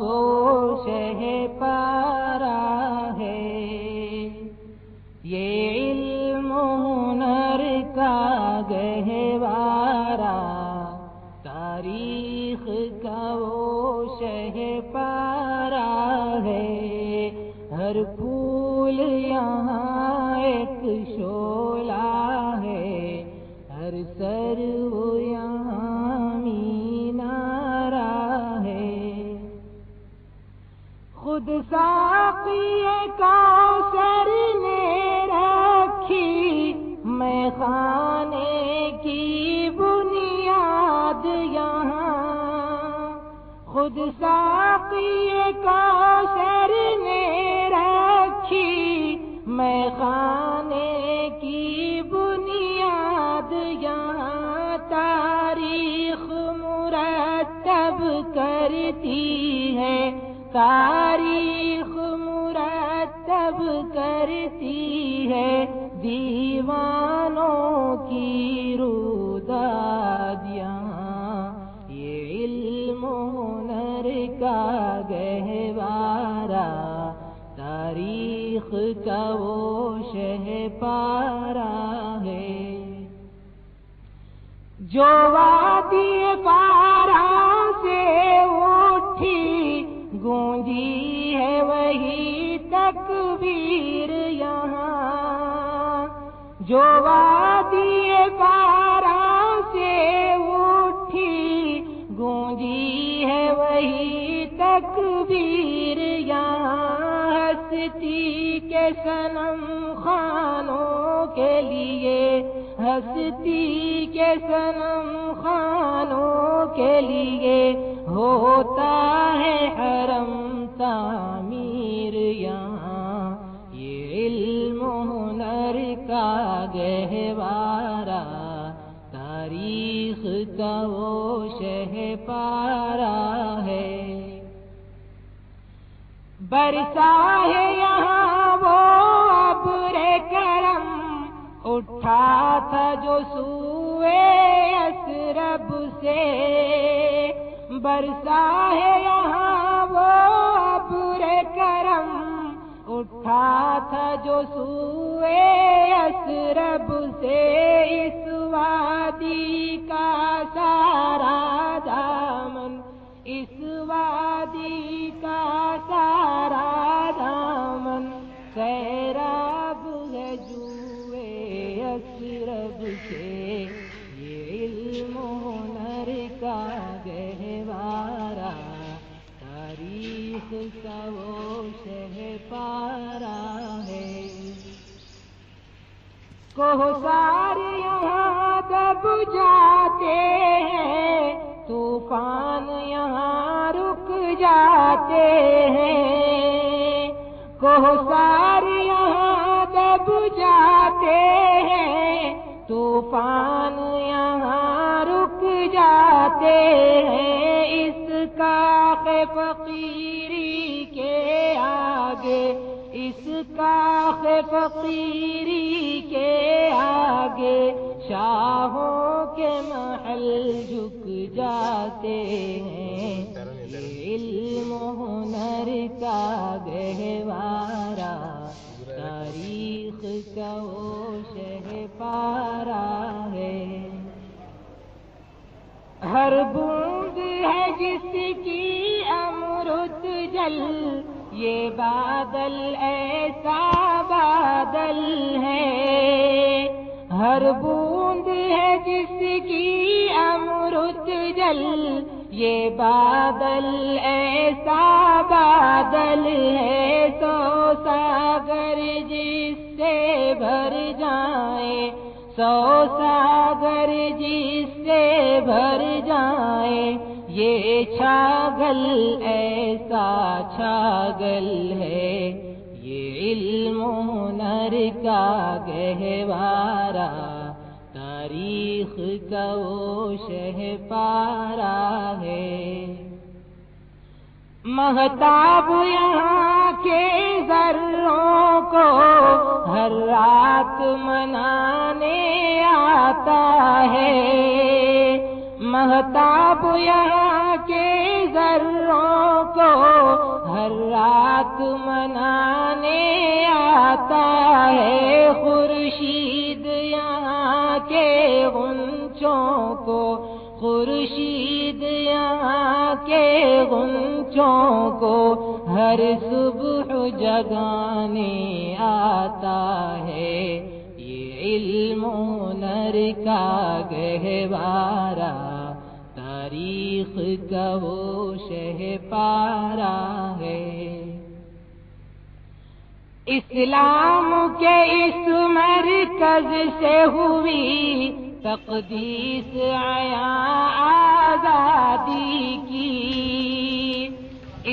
وہ شہ پارا ہے، یہ علم و ہنر کا گہوارہ، تاریخ کا وہ شہ پارا ہے، ہر پھول یہاں ایک شعلہ ہے، ہر سر وہ یہاں مینارہ ہے، خود ساقی کوثر نے رکھی میں خانے کی بنیاد یہاں، خود ساقی کوثر نے رکھی میں خانے کی بنیاد یہاں، تاریخ مرتب کرتی ہے، تاریخ مرتب کرتی ہے، دیوانوں کی روداد یہاں، یہ علم و ہنر کا گہوارہ، تاریخ کا وہ شہ پارا ہے، جو وادی پارا سے اٹھی گونجی ہے وہی تکبیر یہاں، جو وادی پارا سے اٹھی گونجی ہے وہی تکبیر یہاں، ہستی کے صنم خانوں کے لیے، ہستی کے صنم خانوں کے لیے ہوتا ہے حرم تعمیر یہاں، یہ علم و ہنر کا گہوارہ، تاریخ کا وہ شہ پارا ہے، برسا ہے یہاں وہ ابر کرم، اٹھا تھا جو سوئے یثرب سے، برسا ہے یہاں وہ ابر کرم، اٹھا تھا جو سوئے یثرب سے، اس وادی کا سارا دامن، اس وادی کا سارا دامن سیراب ہے جوئے یثرب سے، یہ علم و ہنر کا گہوارہ، تاریخ کا وہ شہ پارا ہے، کوثر یہاں دب جاتے ہیں، طوفان یہاں رک جاتے ہیں، کوثر یہاں دب جاتے ہیں، طوفان یہاں رک جاتے ہیں، اس کاخ فقیری کے آگے، اس کاخ فقیری کے آگے شاہوں کے محل جھک جاتے ہیں، یہ علم و ہنر کا گہوارہ، تاریخ کا وہ شہ پارا ہے، ہر بوند ہے جس کی امرت جل، یہ بادل ایسا بادل ہے، ہر بوند ہے جس کی امرت جل، یہ بادل ایسا بادل ہے، سو ساگر جس سے بھر جائیں، سو ساگر جس سے بھر جائیں، یہ چھاگل ایسا چھاگل ہے، یہ علم و ہنر کا گہوارہ، تاریخ کا وہ شہ پارا ہے، مہتاب یہاں کے ذروں کو ہر رات منانے آتا ہے، مہتاب یہاں کے ذروں کو ہر رات منانے آتا ہے خورشید یہاں کے غنچوں کو، خورشید یہاں کے غنچوں کو ہر صبح جگانے آتا ہے۔ یہ علم و ہنر کا گہوارہ تاریخ کا وہ شہپارہ ہے۔ اسلام کے اس مرکز سے ہوئی تقدیس عیاں آزادی کی،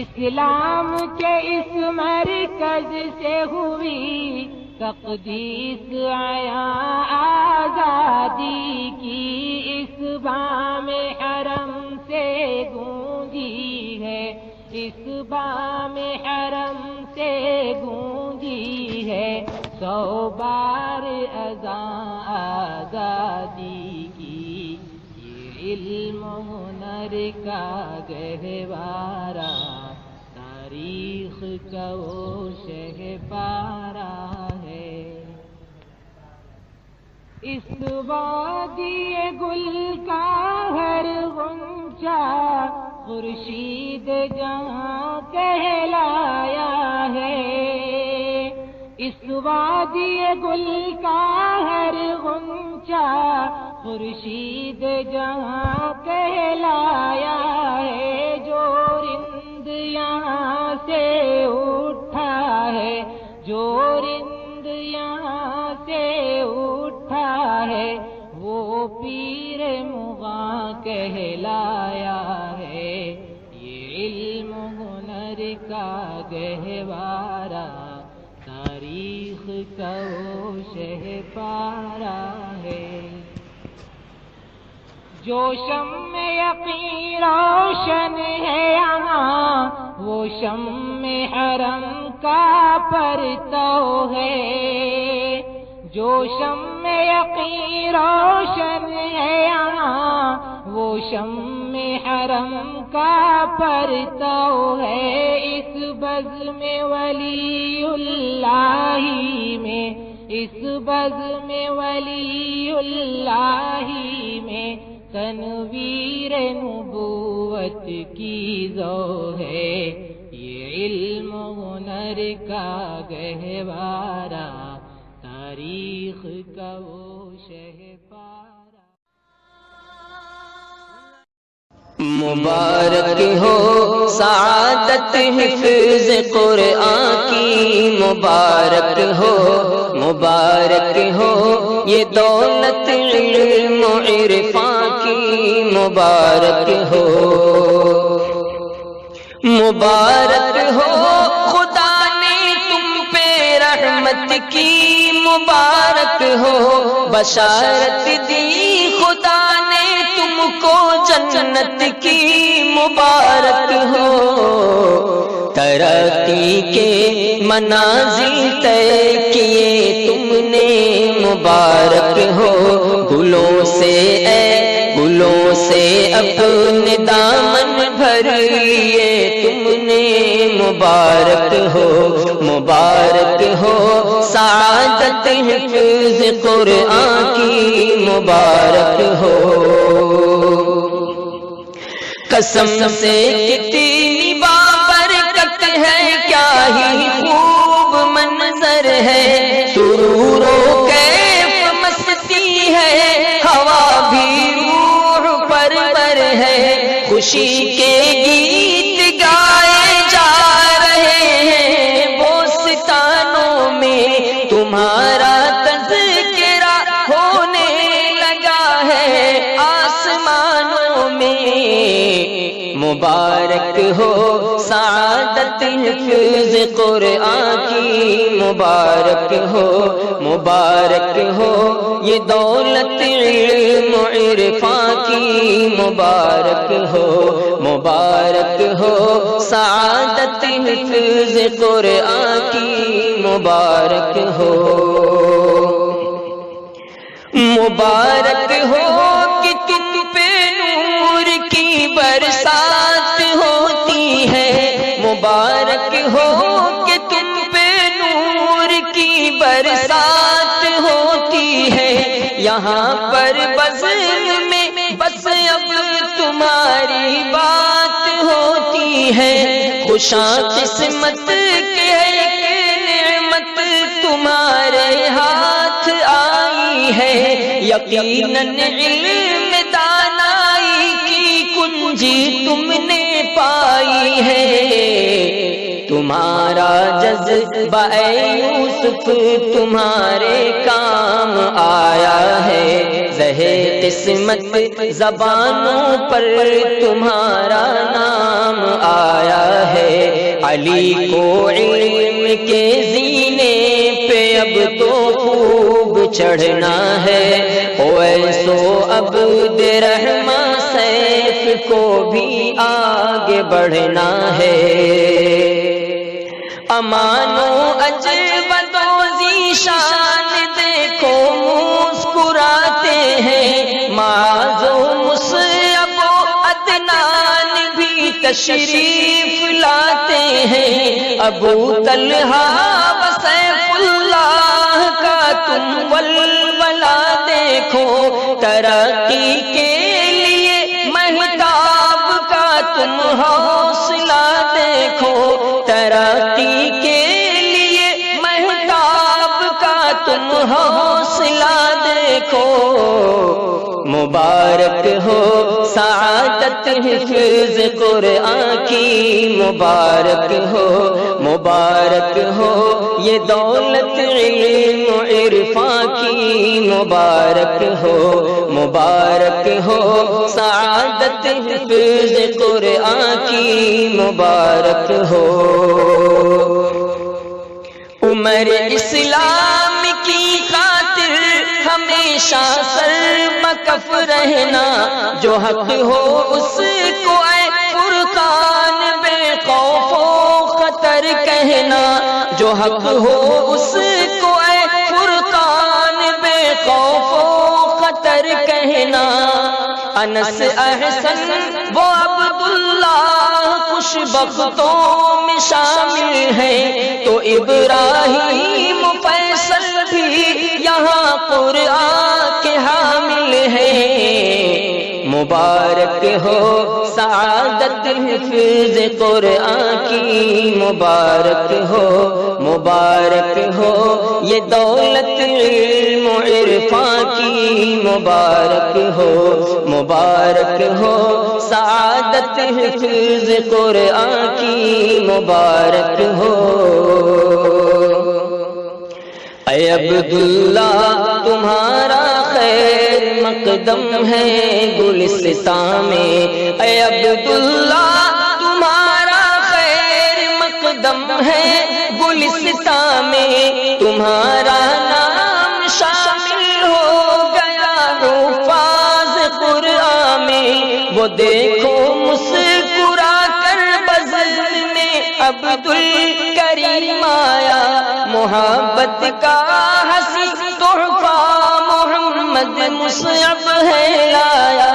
اسلام کے اس مرکز سے ہوئی تقدیس عیاں آزادی کی، اس بام حرم سے گونجی ہے، اس بام حرم سے گونجی ہے 100 بار اذان آزادی کی۔ یہ علم و ہنر کا گہوارہ تاریخ کا وہ شہپارہ ہے۔ اس وادی گل کا ہر غنچہ خورشید جہاں کہلایا ہے، اس وادی گل کا ہر غنچہ خورشید جہاں کہلایا ہے۔ جو رند یہاں سے اٹھا ہے، جو رند یہاں سے اٹھا ہے، وہ پیر مغاں کہلایا ہے۔ یہ علم و ہنر کا گہوارہ تاریخ کا وہ شہپارہ ہے۔ جو شمع یقین روشن ہے یہاں، وہ شمع حرم کا پرتو ہے۔ جو شمع یقین روشن ہے یہاں، وہ شمع حرم کا پرتو ہے۔ اس بزم ولی اللہ میں، اس بزم ولی اللہ میں تنویر نبوت کی ضو ہے۔ یہ علم و ہنر کا گہوارہ تاریخ کا وہ شہپارہ۔ مبارک ہو سعادت حفظ قرآن کی، مبارک ہو مبارک ہو یہ دولت علم و عرفان کی، مبارک ہو مبارک ہو خدا نے تم پہ رحمت کی، مبارک ہو بشارت دی خدا نے تم کو جنت کی، مبارک ہو ترقی کے منازل طے کیے تم نے، مبارک ہو گلوں سے اے گلوں سے اپنے دامن بھر لیے تم نے، مبارک ہو مبارک ہو سعادت حفظ قرآن کی، مبارک ہو۔ قسم سے کتنی بابرکت ہے، کیا ہی خوب منظر ہے، سرور و کیف مستی ہے، ہوا بھی روح پرور ہے، خوشی کے گیت گائے جا رہے ہیں، بوستانوں میں تمہارا تذکرہ ہونے لگا ہے، آسمانوں میں مبارک ہو سعادت حفظ قرآن کی، مبارک ہو مبارک ہو یہ دولت علم و عرفان کی، مبارک ہو مبارک ہو سعادت حفظ قرآن کی، مبارک ہو مبارک ہو کہ تم پہ نور کی برسات ہوتی ہے، مبارک یہاں پر بزم میں بس اب تمہاری بات ہوتی ہے، خوشاں قسمت کے ہے کہ نعمت تمہارے ہاتھ آئی ہے، یقیناً علم دانائی کی کنجی تم نے پائی ہے، تمہارا جذبہ اے یوسف تمہارے کام آیا ہے، زہر قسمت زبانوں پر تمہارا نام آیا ہے، علی کو علم کے زینے پہ اب تو خوب چڑھنا ہے، اویسو عبد رحماں سیف کو بھی آگے بڑھنا ہے، امان و عجب و ذیشان دیکھو مسکراتے ہیں، معاذ و مصعب و عدنان بھی تشریف لاتے ہیں، ابو طلحہ و سیف اللہ کا تم ولولہ دیکھو، ترقی کے لیے مہتاب کا تم حوصلہ دیکھو، ترقی کے لیے مہتاب کا تم حوصلہ دیکھو، مبارک ہو سعادت حفظ قرآن کی، مبارک ہو مبارک ہو یہ دولت علم و عرفان کی، مبارک ہو مبارک ہو سعادت حفظ قرآن کی، مبارک ہو عمر اسلام کی خاطر ہمیشہ سرمکف رہنا، جو حق ہو اس کو اے فرقان بے خوف و خطر کہنا، جو حق ہو اس کو اے فرقان بے خوف و خطر کہنا، انس احسن وہ عبداللہ خوش بختوں میں شامل ہے، تو ابراہیم فیصل بھی یہاں قرآن کے حامل ہیں، مبارک ہو سعادت حفظ قرآن کی، مبارک ہو مبارک ہو یہ دولت علم و عرفان کی، مبارک ہو مبارک ہو سعادت حفظ قرآن کی، مبارک ہو اے عبداللہ تمہارا خیر مقدم ہے گلستان میں، اے عبداللہ تمہارا خیر مقدم ہے گلستان میں، تمہارا نام شامل ہو گیا حفاظ قرآن میں، وہ دیکھو مسکرا کر بزم میں عبد الکریم آیا، محبت کا حسین تحفہ محمد مصعب ہے لایا،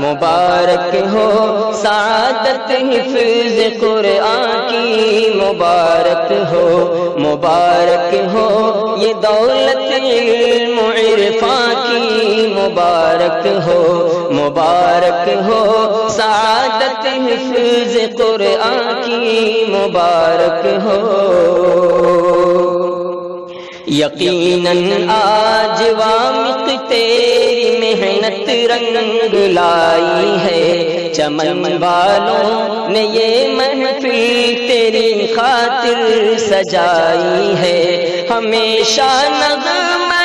مبارک ہو سعادت حفظ قرآن کی، مبارک ہو مبارک ہو یہ دولت علم و عرفان کی، مبارک ہو مبارک ہو سعادت حفظ قرآن کی، مبارک ہو یقیناً آج وامق تیری محنت رنگ لائی ہے، چمن والوں نے یہ محفل تیری خاطر سجائی ہے، ہمیشہ نغمہ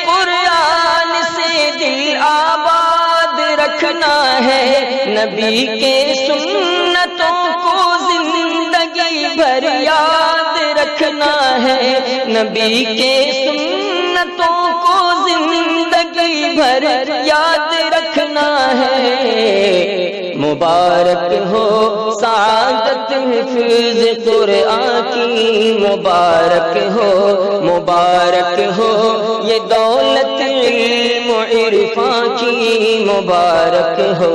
قرآن سے دل آباد رکھنا ہے، نبی کے سنتوں کو زندگی بھر یاد رکھنا ہے، نبی کے سنتوں کو زندگی بھر یاد رکھنا ہے، مبارک ہو سعادت حفظ قرآن کی، مبارک ہو مبارک ہو یہ دولت علم و عرفان کی، مبارک ہو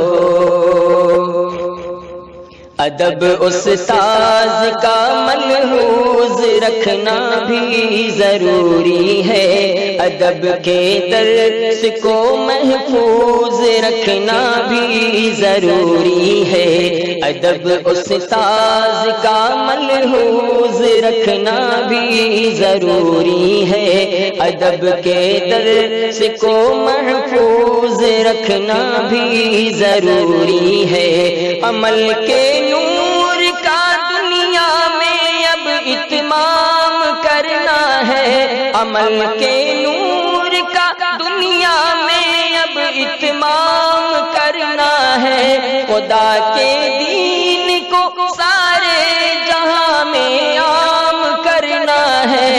ادب استاذ کا ملحوظ رکھنا بھی ضروری ہے، ادب کے درس کو محفوظ رکھنا بھی ضروری ہے، ادب استاذ کا ملحوظ رکھنا بھی ضروری ہے، ادب کے درس کو محفوظ رکھنا بھی ضروری ہے، عمل کے نور کا دنیا میں اب اتمام کرنا ہے، عمل کے نور کا دنیا میں اب اتمام کرنا ہے، خدا کے دین کو سارے جہاں میں عام کرنا ہے،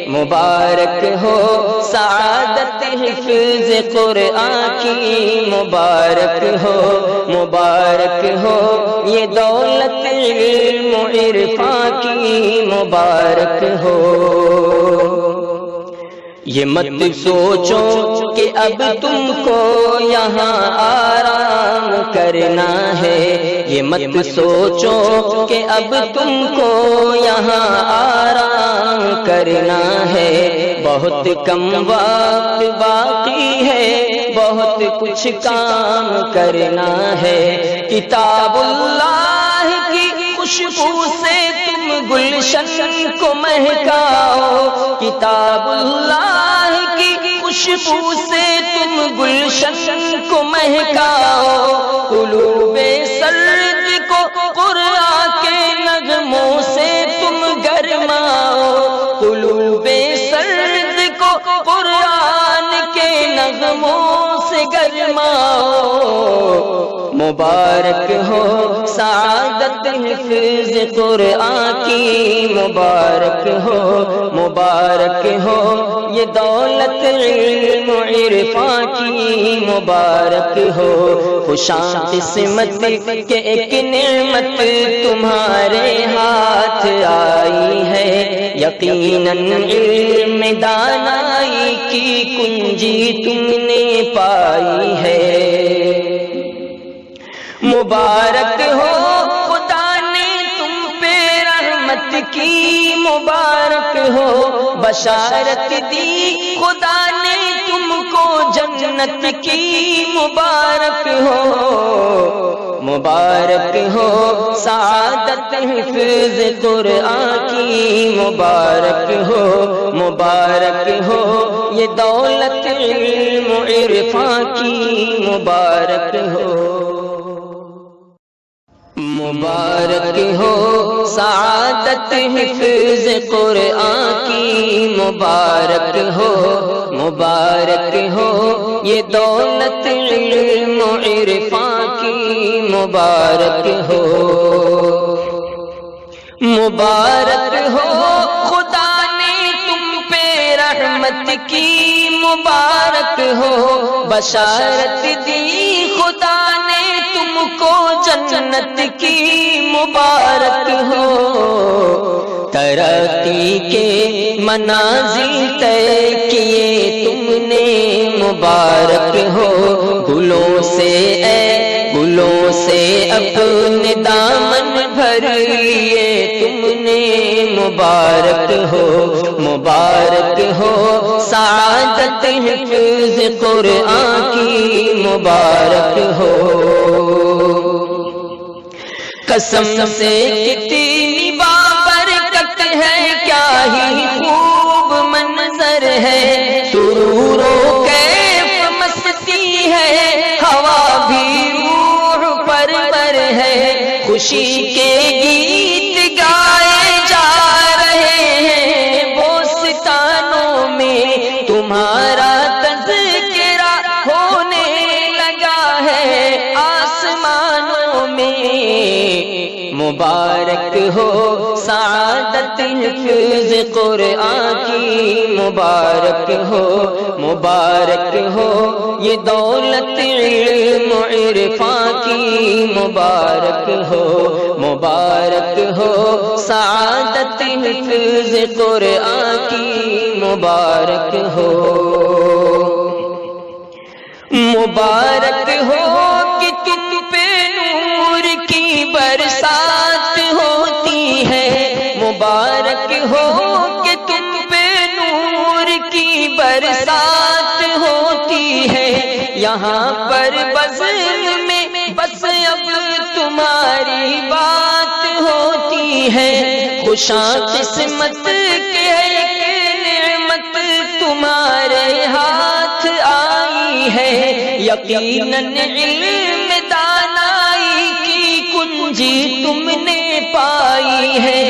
مبارک ہو سعادت حفظ قرآن کی، مبارک ہو یہ دولت علم و عرفان کی، مبارک ہو۔ یہ مت سوچو کہ اب تم کو یہاں آرام کرنا ہے، یہ مت سوچو کہ اب تم کو یہاں آرام کرنا ہے، بہت کم وقت باقی ہے، بہت کچھ کام کرنا ہے، کتاب اللہ کی خوشبو سے تم گلشن کو مہکاؤ، کتاب اللہ کی خوشبو سے تم گلشن کو مہکاؤ، قلوب سرد کو قرآن کے نغموں سے تم گرماؤ، قلوب سرد کو قرآن کے نغموں سے گرماؤ، مبارک ہو سعادت حفظ قرآن کی، مبارک ہو یہ دولت علم و عرفان کی، مبارک ہو، خوشاں قسمت کہ ایک نعمت تمہارے ہاتھ آئی ہے، یقیناً علم دانائی کی کنجی تم نے پائی ہے، مبارک ہو خدا نے تم پہ رحمت کی، مبارک ہو بشارت دی خدا نے تم کو جنت کی، مبارک ہو سعادت حفظ قرآن کی، مبارک ہو یہ دولت علم و عرفان کی، مبارک ہو، مبارک ہو سعادت حفظ قرآن کی، مبارک ہو یہ دولت علم و عرفان کی، مبارک ہو خدا نے تم پہ رحمت کی، مبارک ہو بشارت دی خدا نے تم کو جنت کی، مبارک ہو ترقی کے منازل طے کیے تم نے، مبارک ہو گلوں سے اپنے دامن بھر لیے تم نے، مبارک ہو سعادت حفظ قرآن کی، مبارک ہو، قسم سے کتنی بابرکت ہے، کیا ہی خوب منظر ہے، سرور و کیف مستی ہے، ہوا بھی روح پرور ہے، خوشی کے گیت گائے جا رہے ہیں، بوستانوں میں تمہارا تذکرہ ہونے لگا ہے، آسمانوں میں، مبارک ہو سعادت حفظ قرآن کی، مبارک ہو یہ دولت علم و عرفان کی، مبارک ہو سعادت حفظ قرآن کی، مبارک ہو کہ تم پہ نور کی برسات ہوتی ہے، مبارک ہو کہ تم پہ نور کی یہاں پر بزم میں بس اب تمہاری بات ہوتی ہے، خوشاں قسمت کے ہے کہ نعمت تمہارے ہاتھ آئی ہے، یقیناً علم دانائی کی کنجی تم نے پائی ہے،